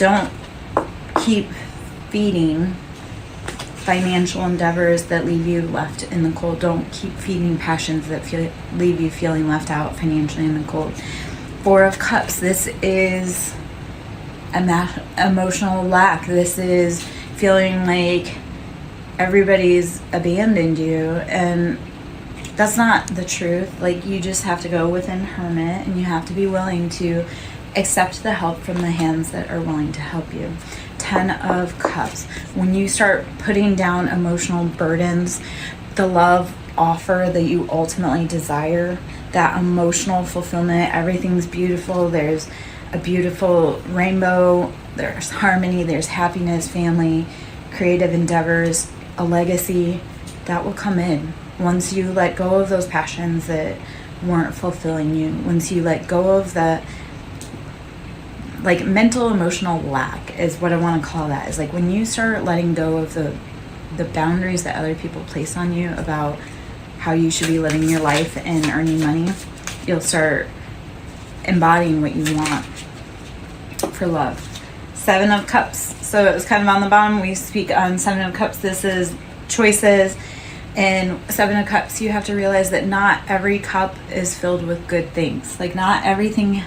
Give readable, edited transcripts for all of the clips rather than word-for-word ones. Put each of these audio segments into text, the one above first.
Don't keep feeding financial endeavors that leave you left in the cold. Don't keep feeding passions that leave you feeling left out financially in the cold. Four of Cups, this is emotional lack. This is feeling like everybody's abandoned you, and that's not the truth. Like, you just have to go within hermit, and you have to be willing to accept the help from the hands that are willing to help you. 10 of Cups, when you start putting down emotional burdens, the love offer that you ultimately desire, that emotional fulfillment, everything's beautiful, there's a beautiful rainbow, there's harmony, there's happiness, family, creative endeavors, a legacy, that will come in once you let go of those passions that weren't fulfilling you, once you let go of that, like, mental emotional lack is what I want to call that. Is like when you start letting go of the boundaries that other people place on you about how you should be living your life and earning money, you'll start embodying what you want for love. 7 of Cups, so it was kind of on the bottom. We speak on 7 of Cups. This is choices. And 7 of Cups, you have to realize that not every cup is filled with good things. Like, not everything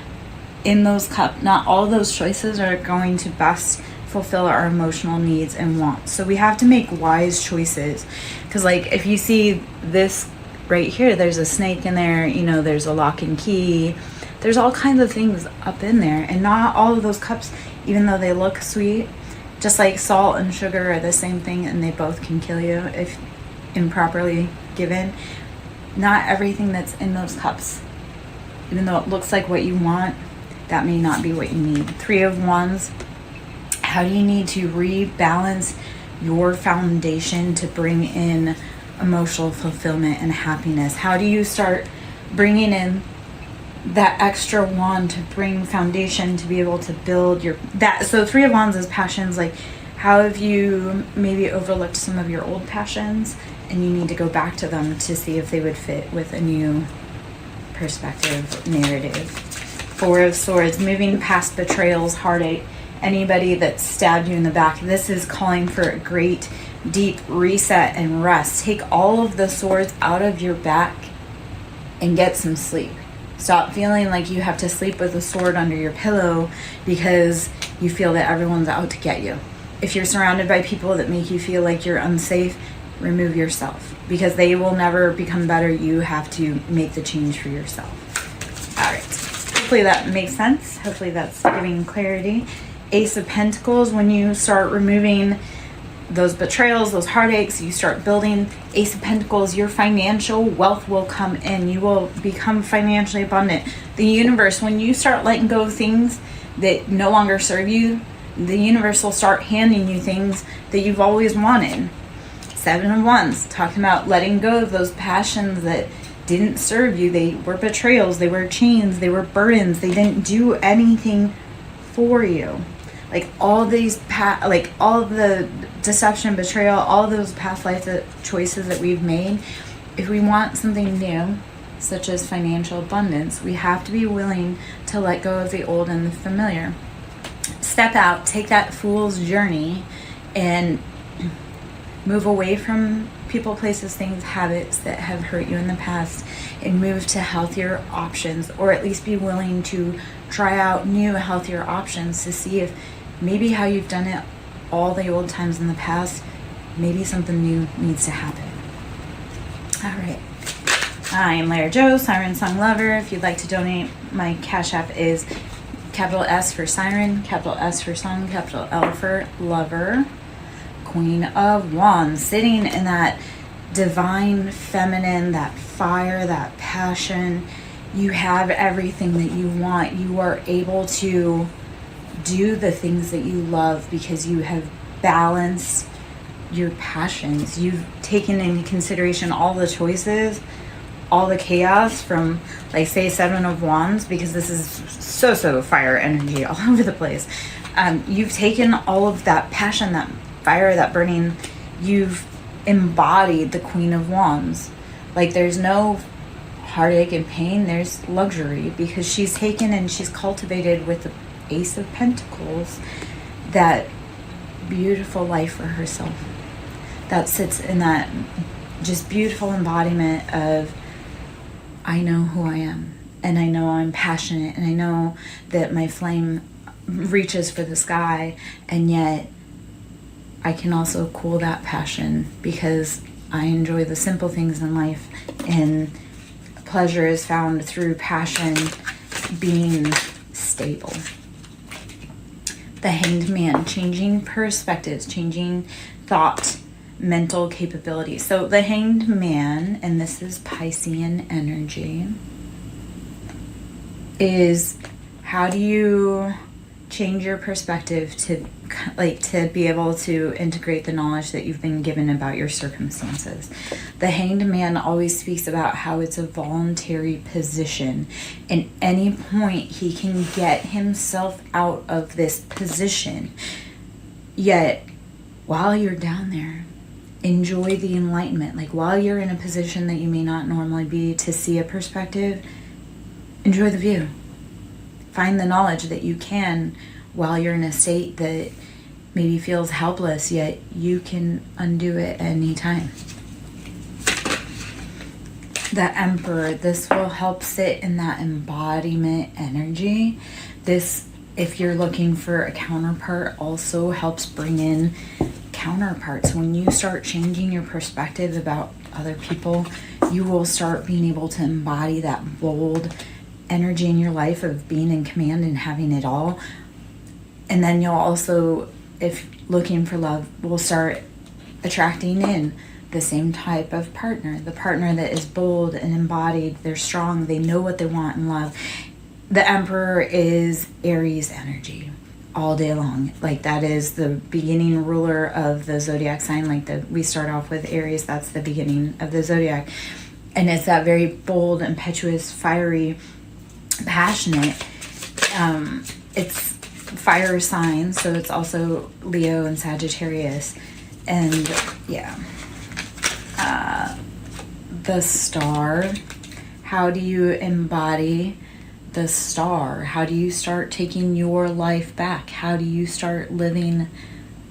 in those cups, not all those choices are going to best fulfill our emotional needs and wants. So we have to make wise choices. Because, like, if you see this right here, there's a snake in there, you know, there's a lock and key, there's all kinds of things up in there. And not all of those cups, even though they look sweet, just like salt and sugar are the same thing, and they both can kill you if improperly given. Not everything that's in those cups, even though it looks like what you want, that may not be what you need. 3 of Wands, how do you need to rebalance your foundation to bring in emotional fulfillment and happiness? How do you start bringing in that extra wand to bring foundation to be able to build your that? So 3 of Wands is passions. Like, how have you maybe overlooked some of your old passions, and you need to go back to them to see if they would fit with a new perspective, narrative. 4 of Swords, moving past betrayals, heartache, anybody that stabbed you in the back. This is calling for a great deep reset and rest. Take all of the swords out of your back and get some sleep. Stop feeling like you have to sleep with a sword under your pillow because you feel that everyone's out to get you. If you're surrounded by people that make you feel like you're unsafe, remove yourself, because they will never become better. You have to make the change for yourself. All right. Hopefully that makes sense. Hopefully that's giving clarity. Ace of Pentacles, when you start removing those betrayals, those heartaches, you start building. Ace of Pentacles, your financial wealth will come in. You will become financially abundant. The universe, when you start letting go of things that no longer serve you, the universe will start handing you things that you've always wanted. 7 of Wands, talking about letting go of those passions that didn't serve you. They were betrayals, they were chains, they were burdens, they didn't do anything for you. Like, all these like all of the deception, betrayal, all those past life choices that we've made, if we want something new, such as financial abundance, we have to be willing to let go of the old and the familiar. Step out, take that fool's journey, and move away from people, places, things, habits that have hurt you in the past, and move to healthier options, or at least be willing to try out new, healthier options to see if maybe how you've done it all the old times in the past, maybe something new needs to happen. All right. I am Lara Joe, SirenSong Lover. If you'd like to donate, my Cash App is capital S for Siren, capital S for Song, capital L for Lover. Queen of Wands, sitting in that divine feminine, that fire, that passion. You have everything that you want. You are able to do the things that you love because you have balanced your passions. You've taken into consideration all the choices, all the chaos from, like, say, 7 of Wands, because this is so fire energy all over the place. You've taken all of that passion, that fire, that burning, you've embodied the Queen of Wands. Like, there's no heartache and pain, there's luxury, because she's taken and she's cultivated with the Ace of Pentacles that beautiful life for herself, that sits in that just beautiful embodiment of, I know who I am, and I know I'm passionate, and I know that my flame reaches for the sky, and yet I can also cool that passion because I enjoy the simple things in life, and pleasure is found through passion being stable. The Hanged Man, changing perspectives, changing thought, mental capability. So the Hanged Man, and this is Piscean energy, is how do you change your perspective to be able to integrate the knowledge that you've been given about your circumstances. The Hanged Man always speaks about how it's a voluntary position. At any point he can get himself out of this position. Yet while you're down there, enjoy the enlightenment. Like while you're in a position that you may not normally be to see a perspective, enjoy the view. Find the knowledge that you can while you're in a state that maybe feels helpless, yet you can undo it any time. The Emperor, this will help sit in that embodiment energy. This, if you're looking for a counterpart, also helps bring in counterparts. When you start changing your perspective about other people, you will start being able to embody that bold energy in your life of being in command and having it all. And then you'll also, if looking for love, will start attracting in the same type of partner, the partner that is bold and embodied, they're strong, they know what they want in love. The Emperor is Aries energy all day long. Like that is the beginning ruler of the zodiac sign. We start off with Aries, that's the beginning of the zodiac. And it's that very bold, impetuous, fiery, passionate. It's fire signs, so it's also Leo and Sagittarius. And yeah, the Star, how do you embody the Star? How do you start taking your life back? How do you start living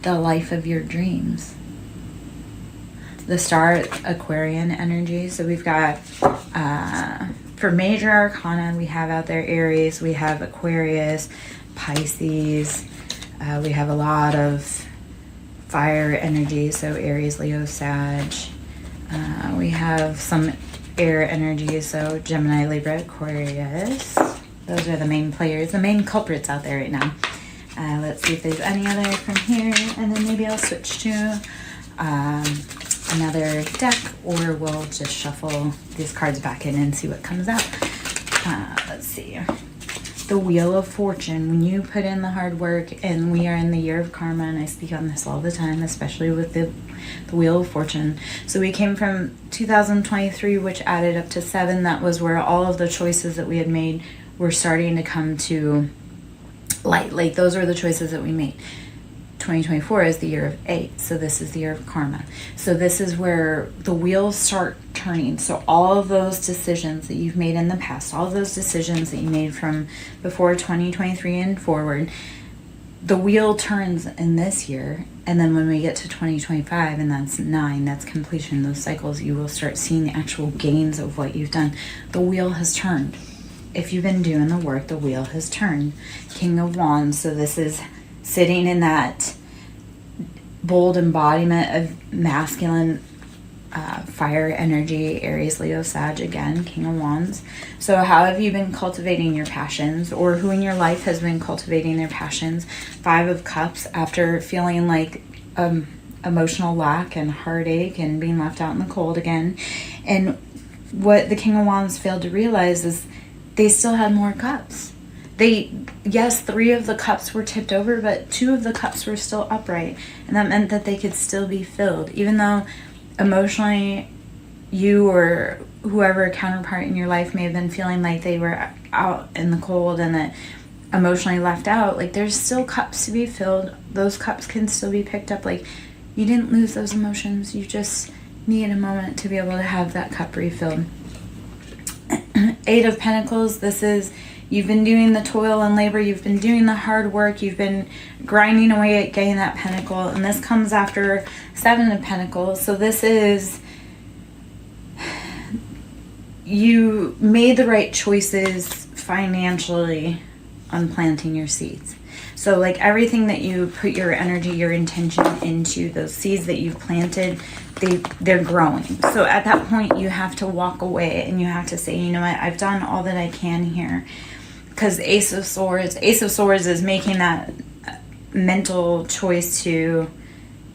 the life of your dreams? The Star, Aquarian energy. So we've got for major arcana, we have out there Aries, we have Aquarius, Pisces, we have a lot of fire energy, so Aries, Leo, Sag. We have some air energy, so Gemini, Libra, Aquarius. Those are the main players, the main culprits out there right now. Let's see if there's any other from here, and then maybe I'll switch to another deck, or we'll just shuffle these cards back in and see what comes out. Let's see. The Wheel of Fortune. When you put in the hard work, and we are in the year of karma, and I speak on this all the time, especially with the Wheel of Fortune. So we came from 2023, which added up to 7. That was where all of the choices that we had made were starting to come to light. Like those are the choices that we made. 2024 is the year of 8, so this is the year of karma. So this is where the wheels start turning. So all of those decisions that you've made in the past, all of those decisions that you made from before 2023 and forward, the wheel turns in this year. And then when we get to 2025, and that's 9, that's completion, those cycles, you will start seeing the actual gains of what you've done. The wheel has turned. If you've been doing the work, the wheel has turned. King of Wands, so this is sitting in that bold embodiment of masculine fire energy, Aries, Leo, Sag, again, King of Wands. So how have you been cultivating your passions, or who in your life has been cultivating their passions? 5 of Cups, after feeling like emotional lack and heartache and being left out in the cold again. And what the King of Wands failed to realize is they still had more cups. Yes, 3 of the cups were tipped over, but 2 of the cups were still upright. And that meant that they could still be filled. Even though emotionally you or whoever counterpart in your life may have been feeling like they were out in the cold and that emotionally left out, like there's still cups to be filled. Those cups can still be picked up. Like you didn't lose those emotions. You just need a moment to be able to have that cup refilled. 8 of Pentacles, this is You've been doing the toil and labor. You've been doing the hard work. You've been grinding away at getting that pentacle. And this comes after 7 of Pentacles. So this is, you made the right choices financially on planting your seeds. So like everything that you put your energy, your intention into, those seeds that you've planted, they're growing. So at that point you have to walk away and you have to say, you know what, I've done all that I can here. Because Ace of Swords is making that mental choice to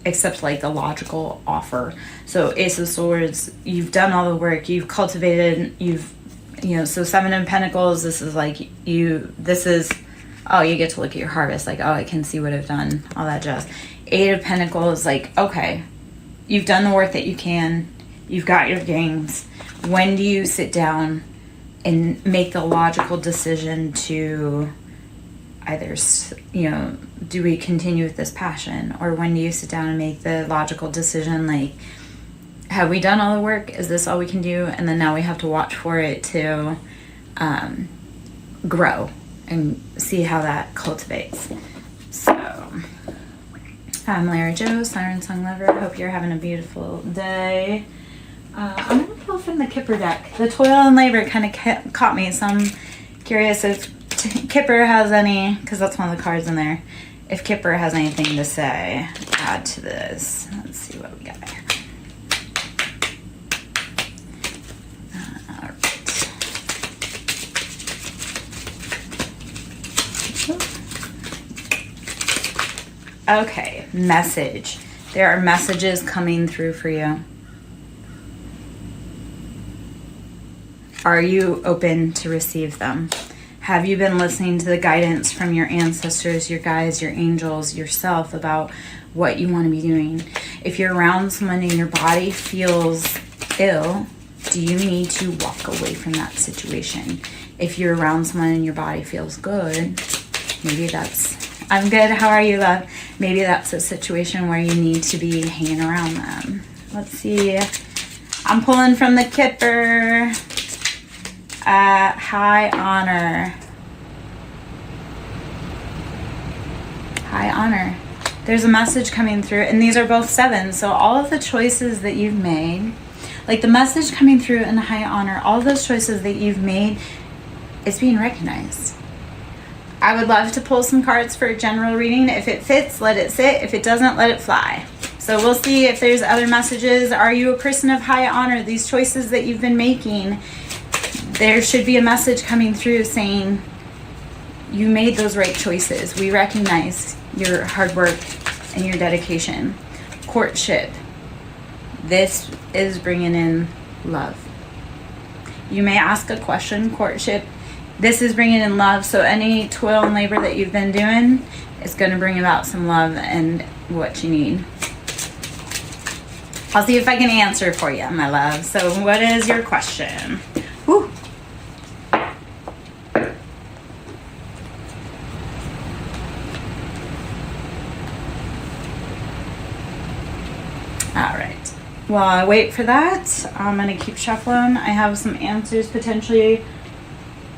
accept like the logical offer. So Ace of Swords, you've done all the work, you've cultivated, so 7 of Pentacles, this is like oh, you get to look at your harvest, like, oh, I can see what I've done, all that jazz. 8 of Pentacles, like, okay, you've done the work that you can, you've got your gains. When do you sit down and make the logical decision to either, do we continue with this passion? Or when do you sit down and make the logical decision, like, have we done all the work? Is this all we can do? And then now we have to watch for it to grow and see how that cultivates. So, I'm Larry Joe, SirenSong Lover. Hope you're having a beautiful day. I'm going to pull from the Kipper deck. The toil and labor kind of caught me, so I'm curious if Kipper has any, because that's one of the cards in there, if Kipper has anything to say, add to this. Let's see what we got here. Okay, message. There are messages coming through for you. Are you open to receive them? Have you been listening to the guidance from your ancestors, your guides, your angels, yourself about what you want to be doing? If you're around someone and your body feels ill, do you need to walk away from that situation? If you're around someone and your body feels good, maybe that's, I'm good, how are you, love? Maybe that's a situation where you need to be hanging around them. Let's see. I'm pulling from the Kipper. High honor. High honor. There's a message coming through, and these are both 7. So all of the choices that you've made, like the message coming through in high honor, all of those choices that you've made, it's being recognized. I would love to pull some cards for a general reading. If it fits, let it sit. If it doesn't, let it fly. So we'll see if there's other messages. Are you a person of high honor? These choices that you've been making, there should be a message coming through saying you made those right choices. We recognize your hard work and your dedication. Courtship. This is bringing in love. You may ask a question, courtship. This is bringing in love. So any toil and labor that you've been doing is going to bring about some love and what you need. I'll see if I can answer for you, my love. So what is your question? Whew. All right. While I wait for that, I'm going to keep shuffling. I have some answers potentially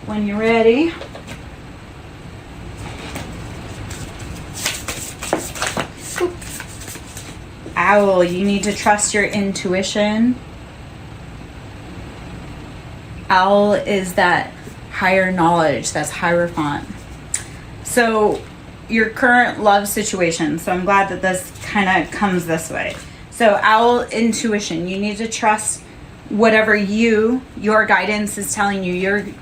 when you're ready. Owl, you need to trust your intuition. Owl is that higher knowledge, that's Hierophant. So your current love situation, so I'm glad that this kind of comes this way. So owl, intuition, you need to trust whatever your guidance is telling you.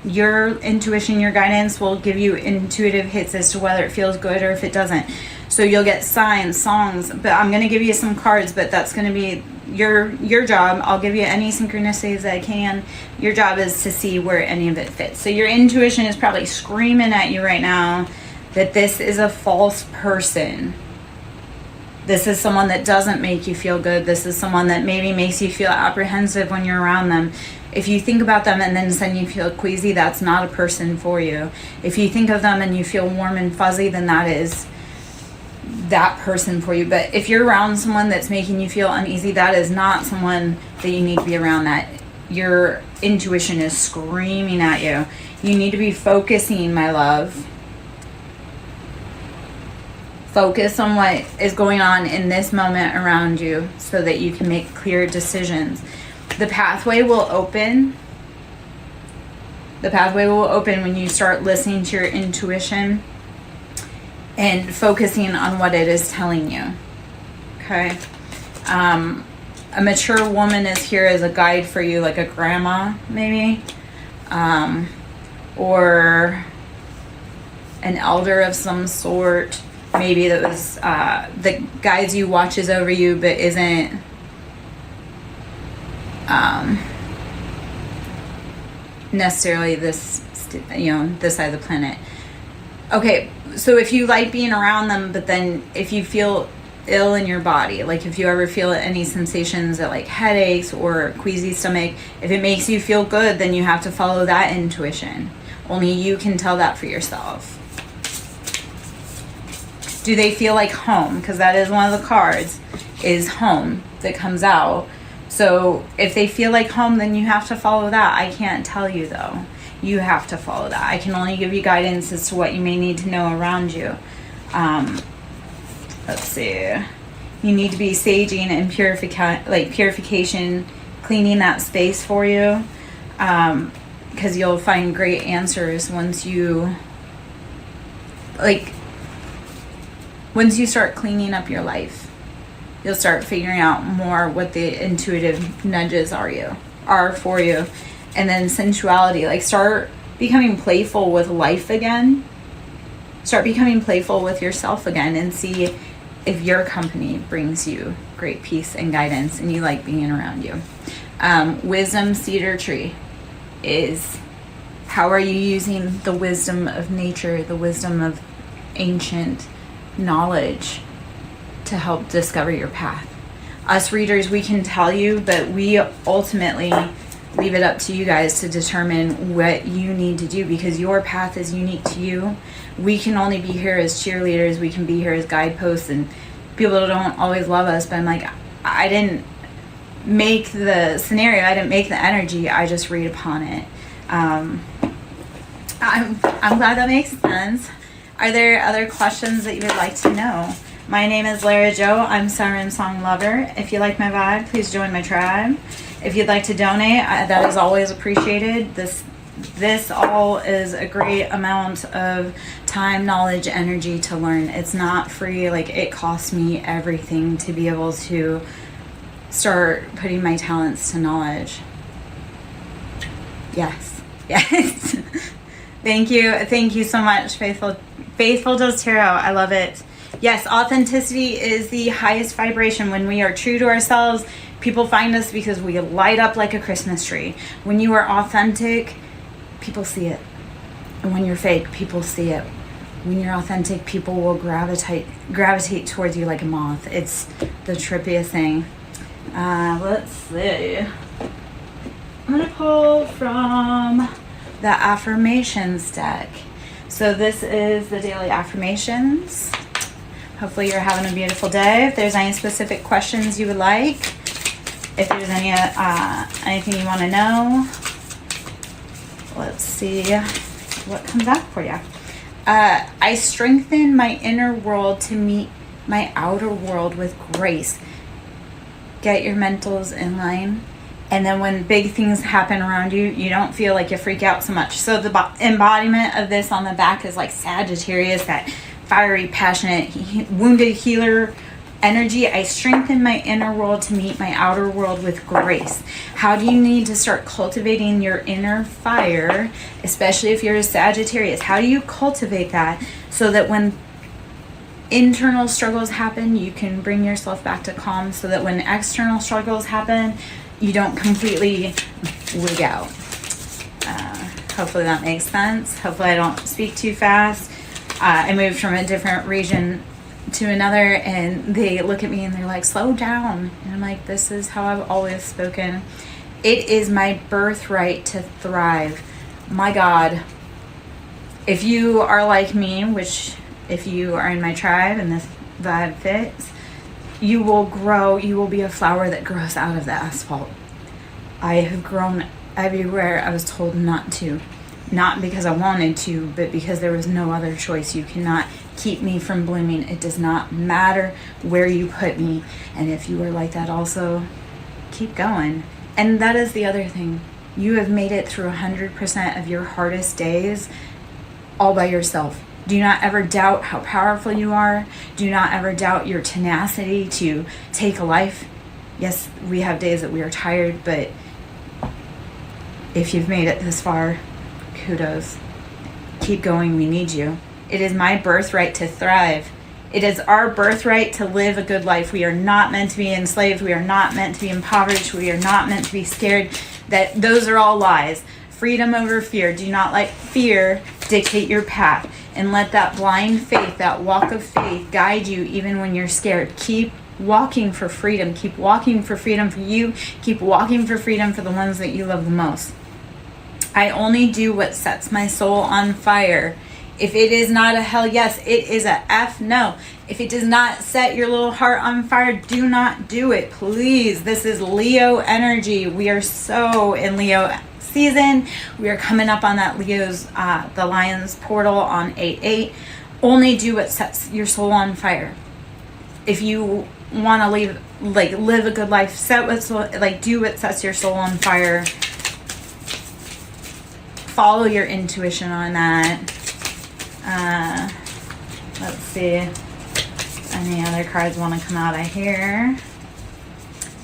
Your intuition, your guidance will give you intuitive hits as to whether it feels good or if it doesn't. So you'll get signs, songs, but I'm going to give you some cards, but that's going to be your job. I'll give you any synchronicities that I can. Your job is to see where any of it fits. So your intuition is probably screaming at you right now that this is a false person. This is someone that doesn't make you feel good. This is someone that maybe makes you feel apprehensive when you're around them. If you think about them and then suddenly you feel queasy, that's not a person for you. If you think of them and you feel warm and fuzzy, then that is that person for you. But if you're around someone that's making you feel uneasy, that is not someone that you need to be around. That your intuition is screaming at you. You need to be focusing, my love. Focus on what is going on in this moment around you so that you can make clear decisions. The pathway will open. The pathway will open when you start listening to your intuition and focusing on what it is telling you. Okay? A mature woman is here as a guide for you, like a grandma, maybe. Or an elder of some sort. Maybe that was that guides you, watches over you, but isn't necessarily this, this side of the planet. Okay, so if you like being around them, but then if you feel ill in your body, like if you ever feel any sensations of like headaches or queasy stomach, if it makes you feel good, then you have to follow that intuition. Only you can tell that for yourself. Do they feel like home? Because that is one of the cards, is home, that comes out. So if they feel like home, then you have to follow that. I can't tell you though. You have to follow that. I can only give you guidance as to what you may need to know around you. Let's see. You need to be saging and purification, cleaning that space for you. Because you'll find great answers once you start cleaning up your life. You'll start figuring out more what the intuitive nudges are for you. And then sensuality, like start becoming playful with life again. Start becoming playful with yourself again and see if your company brings you great peace and guidance and you like being around you. Wisdom cedar tree is, how are you using the wisdom of nature, the wisdom of ancient knowledge to help discover your path? Us readers, we can tell you, but we ultimately leave it up to you guys to determine what you need to do, because your path is unique to you. We can only be here as cheerleaders. We can be here as guideposts, and people don't always love us, but I'm like, I didn't make the scenario. I didn't make the energy. I just read upon it. I'm glad that makes sense. Are there other questions that you would like to know? My name is Lara Jo. I'm SirenSong Lover. If you like my vibe, please join my tribe. If you'd like to donate, that is always appreciated. This all is a great amount of time, knowledge, energy to learn. It's not free. Like, it costs me everything to be able to start putting my talents to knowledge. Yes. Thank you so much, Faithful Does Tarot. I love it. Yes, authenticity is the highest vibration. When we are true to ourselves, people find us because we light up like a Christmas tree. When you are authentic, people see it. And when you're fake, people see it. When you're authentic, people will gravitate towards you like a moth. It's the trippiest thing. Let's see. I'm going to pull from the affirmations deck. So this is the daily affirmations. Hopefully you're having a beautiful day. If there's any specific questions you would like, if there's anything you want to know, let's see what comes out for you. I strengthen my inner world to meet my outer world with grace. Get your mentals in line. And then when big things happen around you, you don't feel like you freak out so much. So the embodiment of this on the back is like Sagittarius, that fiery, passionate, wounded healer energy. I strengthen my inner world to meet my outer world with grace. How do you need to start cultivating your inner fire, especially if you're a Sagittarius? How do you cultivate that so that when internal struggles happen, you can bring yourself back to calm, so that when external struggles happen, you don't completely wig out? Hopefully that makes sense. Hopefully I don't speak too fast. I moved from a different region to another, and they look at me and they're like, slow down. And I'm like, this is how I've always spoken. It is my birthright to thrive. My God, if you are like me, which if you are in my tribe and this vibe fits, you will grow. You will be a flower that grows out of the asphalt. I have grown everywhere I was told not to. Not because I wanted to, but because there was no other choice. You cannot keep me from blooming. It does not matter where you put me. And if you are like that also, keep going. And that is the other thing. You have made it through 100% of your hardest days all by yourself. Do not ever doubt how powerful you are. Do not ever doubt your tenacity to take a life. Yes, we have days that we are tired, but if you've made it this far, kudos. Keep going. We need you. It is my birthright to thrive. It is our birthright to live a good life. We are not meant to be enslaved. We are not meant to be impoverished. We are not meant to be scared. Those are all lies. Freedom over fear. Do not let fear dictate your path. And let that blind faith, that walk of faith, guide you even when you're scared. Keep walking for freedom. Keep walking for freedom for you. Keep walking for freedom for the ones that you love the most. I only do what sets my soul on fire. If it is not a hell yes, it is a F no. If it does not set your little heart on fire, do not do it. Please. This is Leo energy. We are so in Leo season. We are coming up on that Leo's, the Lion's portal on 8/8. Only do what sets your soul on fire. If you want to live a good life, do what sets your soul on fire. Follow your intuition on that. Let's see. Any other cards want to come out of here?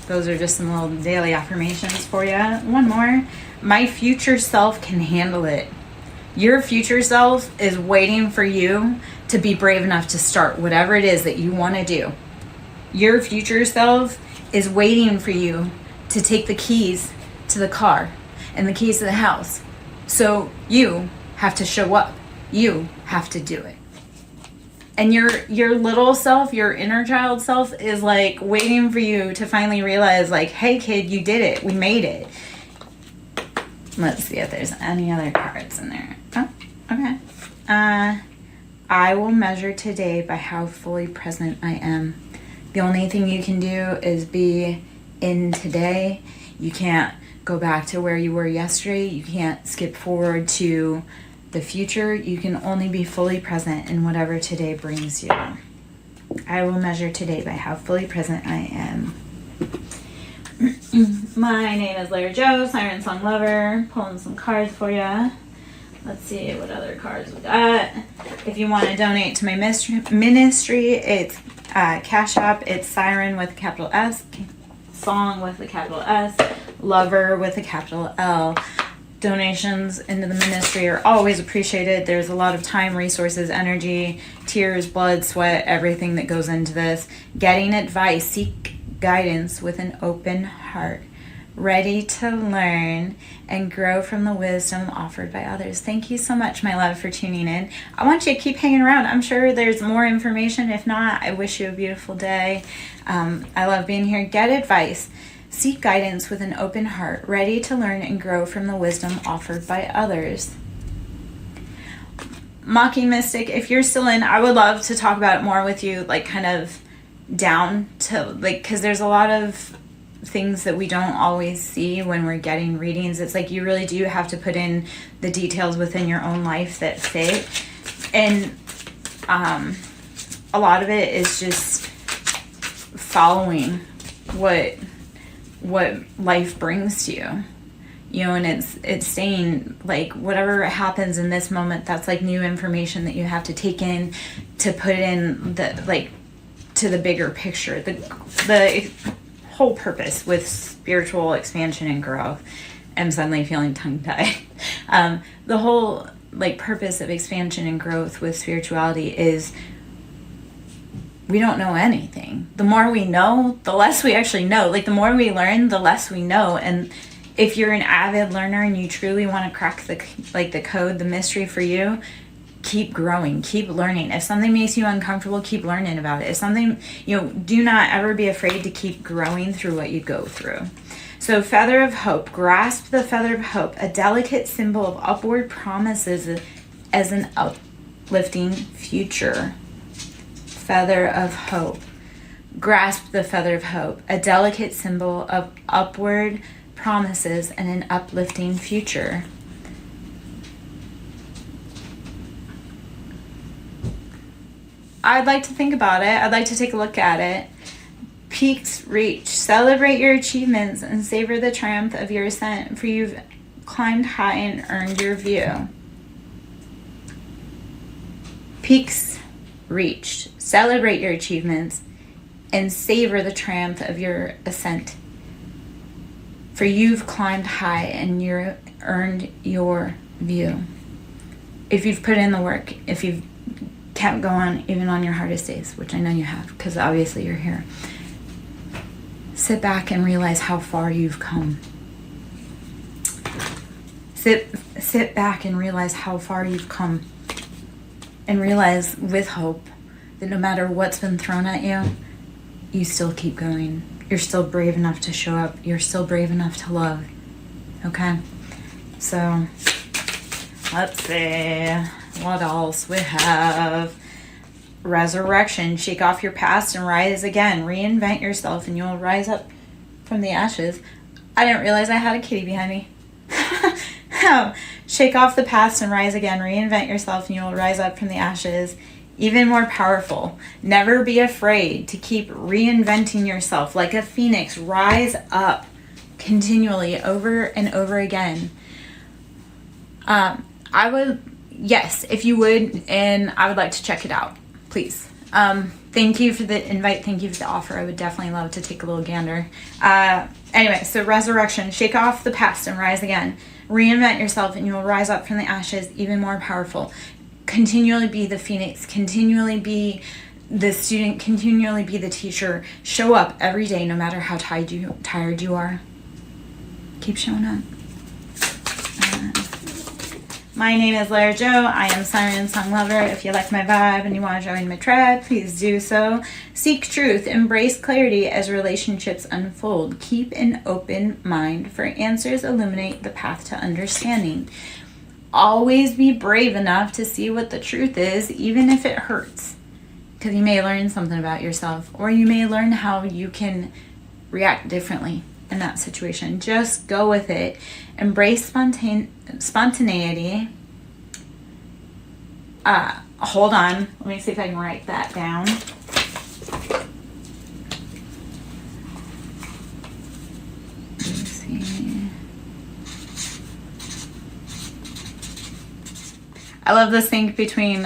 Those are just some little daily affirmations for you. One more. My future self can handle it. Your future self is waiting for you to be brave enough to start whatever it is that you want to do. Your future self is waiting for you to take the keys to the car and the keys to the house. So you have to show up. You have to do it. And your little self, your inner child self is like waiting for you to finally realize like, hey kid, you did it. We made it. Let's see if there's any other cards in there. Oh, okay. I will measure today by how fully present I am. The only thing you can do is be in today. You can't go back to where you were yesterday. You can't skip forward to the future. You can only be fully present in whatever today brings you. I will measure today by how fully present I am. My name is Larry Joe, SirenSong Lover. Pulling some cards for you. Let's see what other cards we got. If you want to donate to my ministry, it's Cash App. It's Siren with a capital S, Song with a capital S, Lover with a capital L. Donations into the ministry are always appreciated. There's a lot of time, resources, energy, tears, blood, sweat, everything that goes into this. Getting advice, seek guidance with an open heart, ready to learn and grow from the wisdom offered by others. Thank you so much, my love, for tuning in. I want you to keep hanging around. I'm sure there's more information. If not, I wish you a beautiful day. I love being here. Get advice. Seek guidance with an open heart, ready to learn and grow from the wisdom offered by others. Mocking Mystic, if you're still in, I would love to talk about it more with you, like kind of down to, like, because there's a lot of things that we don't always see when we're getting readings. It's like you really do have to put in the details within your own life that fit. And a lot of it is just following what life brings to you, you know, and it's saying like whatever happens in this moment, that's like new information that you have to take in to put in the, like, to the bigger picture, the whole purpose with spiritual expansion and growth. I'm suddenly feeling tongue-tied. The whole like purpose of expansion and growth with spirituality is we don't know anything. The more we know, the less we actually know. Like the more we learn, the less we know. And if you're an avid learner and you truly want to crack the code, the mystery for you, keep growing, keep learning. If something makes you uncomfortable, keep learning about it. If something, do not ever be afraid to keep growing through what you go through. So feather of hope, grasp the feather of hope, a delicate symbol of upward promises as an uplifting future. Feather of hope. Grasp the feather of hope, a delicate symbol of upward promises, and an uplifting future. I'd like to think about it. I'd like to take a look at it. Peaks reached. Celebrate your achievements and savor the triumph of your ascent, for you've climbed high and earned your view. Peaks reached. Celebrate your achievements and savor the triumph of your ascent, for you've climbed high and you've earned your view. If you've put in the work, if you've kept going even on your hardest days, which I know you have, because obviously you're here, sit back and realize how far you've come. Sit back and realize how far you've come, and realize with hope that no matter what's been thrown at you, you still keep going. You're still brave enough to show up. You're still brave enough to love. Okay? So, let's see what else we have. Resurrection. Shake off your past and rise again. Reinvent yourself and you'll rise up from the ashes. I didn't realize I had a kitty behind me. Shake off the past and rise again. Reinvent yourself and you will rise up from the ashes. Even more powerful. Never be afraid to keep reinventing yourself like a phoenix. Rise up continually over and over again. I would, yes, if you would, and I would like to check it out, please. Thank you for the invite. Thank you for the offer. I would definitely love to take a little gander. Anyway, so resurrection. Shake off the past and rise again. Reinvent yourself and you will rise up from the ashes even more powerful. Continually be the phoenix. Continually be the student. Continually be the teacher. Show up every day no matter how tired you are. Keep showing up. My name is Lara Jo. I am SirenSong lover. If you like my vibe and you want to join my tribe, please do so. Seek truth. Embrace clarity as relationships unfold. Keep an open mind, for answers illuminate the path to understanding. Always be brave enough to see what the truth is, even if it hurts. Because you may learn something about yourself, or you may learn how you can react differently in that situation. Just go with it. Embrace spontaneity. Hold on. Let me see if I can write that down. Let me see. I love the sync between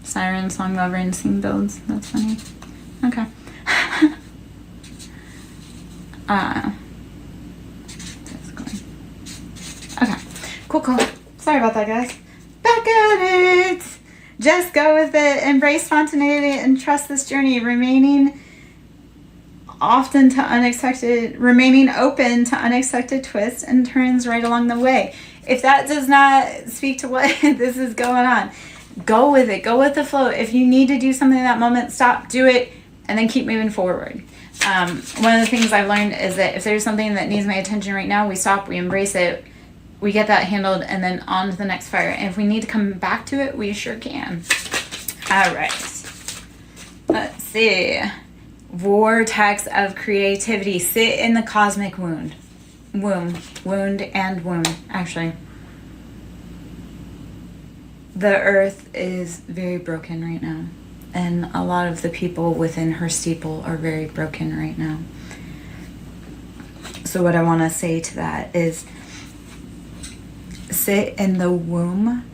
SirenSong lover and Sing Builds. That's funny. Okay. Okay, cool. Sorry about that, guys. Back at it. Just go with it. Embrace spontaneity and trust this journey. Remaining open to unexpected twists and turns right along the way. If that does not speak to what this is going on, go with it. Go with the flow. If you need to do something in that moment, stop, do it, and then keep moving forward. One of the things I've learned is that if there's something that needs my attention right now, we stop, we embrace it, we get that handled, and then on to the next fire. And if we need to come back to it, we sure can. All right. Let's see. Vortex of creativity. Sit in the cosmic wound, actually. The earth is very broken right now. And a lot of the people within her steeple are very broken right now. So what I want to say to that is, sit in the womb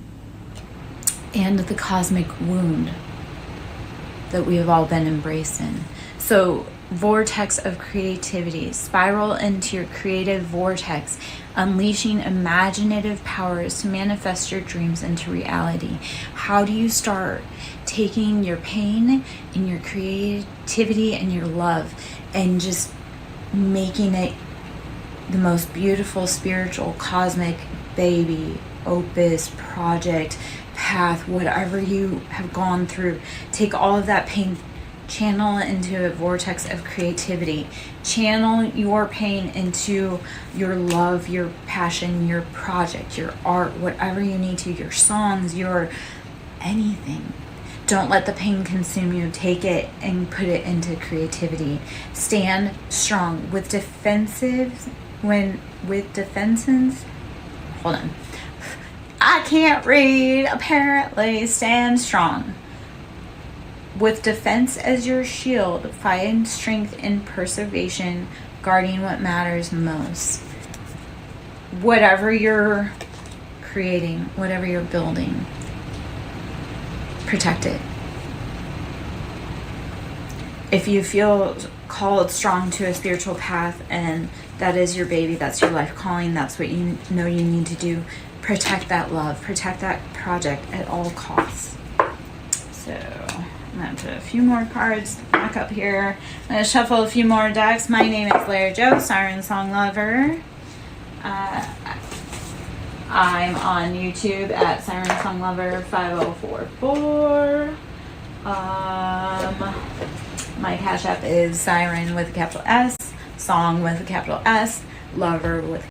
and the cosmic wound that we have all been embraced in. So vortex of creativity. Spiral into your creative vortex, unleashing imaginative powers to manifest your dreams into reality. How do you start? Taking your pain and your creativity and your love and just making it the most beautiful spiritual cosmic baby, opus, project, path, whatever you have gone through. Take all of that pain, channel it into a vortex of creativity. Channel your pain into your love, your passion, your project, your art, whatever you need to, your songs, your anything. Don't let the pain consume you. Take it and put it into creativity. Stand strong. With defenses, hold on. I can't read, apparently. Stand strong. With defense as your shield, find strength in preservation, guarding what matters most. Whatever you're creating, whatever you're building, protect it. If you feel called strong to a spiritual path and that is your baby, that's your life calling, that's what you know you need to do, protect that love, protect that project at all costs. So I'm going to put a few more cards back up here. I'm going to shuffle a few more decks. My name is Larry Joe, SirenSong Lover. I'm on YouTube at SirenSong Lover 5044. My Cash App is Siren with a capital S, Song with a capital S, Lover with a